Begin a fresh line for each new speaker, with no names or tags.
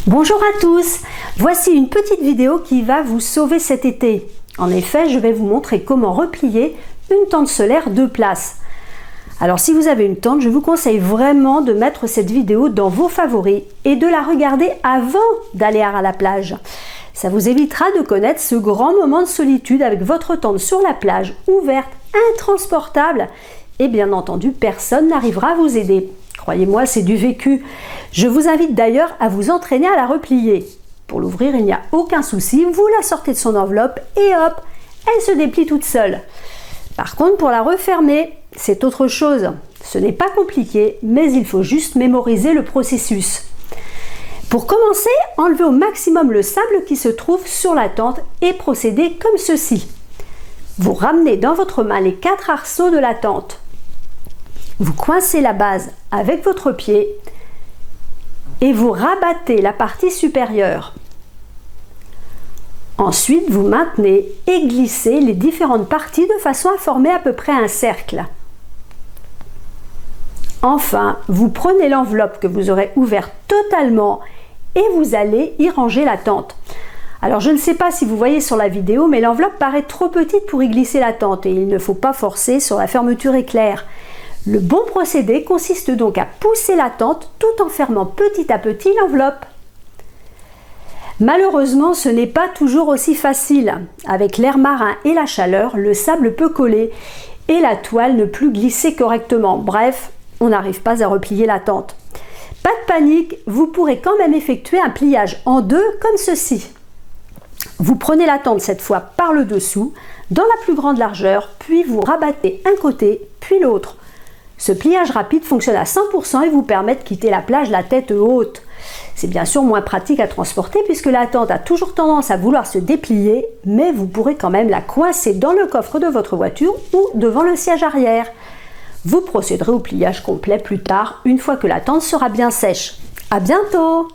Bonjour à tous, voici une petite vidéo qui va vous sauver cet été. En effet, je vais vous montrer comment replier une tente solaire 2 places. Alors si vous avez une tente, je vous conseille vraiment de mettre cette vidéo dans vos favoris et de la regarder avant d'aller à la plage. Ça vous évitera de connaître ce grand moment de solitude avec votre tente sur la plage, ouverte, intransportable, et bien entendu, personne n'arrivera à vous aider. Croyez-moi, c'est du vécu. Je vous invite d'ailleurs à vous entraîner à la replier. Pour l'ouvrir, il n'y a aucun souci, vous la sortez de son enveloppe et hop, elle se déplie toute seule. Par contre, pour la refermer, c'est autre chose. Ce n'est pas compliqué, mais il faut juste mémoriser le processus. Pour commencer, enlevez au maximum le sable qui se trouve sur la tente et procédez comme ceci. Vous ramenez dans votre main les 4 arceaux de la tente. Vous coincez la base avec votre pied et vous rabattez la partie supérieure. Ensuite, vous maintenez et glissez les différentes parties de façon à former à peu près un cercle. Enfin, vous prenez l'enveloppe que vous aurez ouverte totalement et vous allez y ranger la tente. Alors je ne sais pas si vous voyez sur la vidéo, mais l'enveloppe paraît trop petite pour y glisser la tente et il ne faut pas forcer sur la fermeture éclair. Le bon procédé consiste donc à pousser la tente tout en fermant petit à petit l'enveloppe. Malheureusement, ce n'est pas toujours aussi facile. Avec l'air marin et la chaleur, le sable peut coller et la toile ne plus glisser correctement. Bref, on n'arrive pas à replier la tente. Pas de panique, vous pourrez quand même effectuer un pliage en 2 comme ceci. Vous prenez la tente cette fois par le dessous, dans la plus grande largeur, puis vous rabattez un côté, puis l'autre. Ce pliage rapide fonctionne à 100% et vous permet de quitter la plage la tête haute. C'est bien sûr moins pratique à transporter puisque la tente a toujours tendance à vouloir se déplier, mais vous pourrez quand même la coincer dans le coffre de votre voiture ou devant le siège arrière. Vous procéderez au pliage complet plus tard, une fois que la tente sera bien sèche. À bientôt!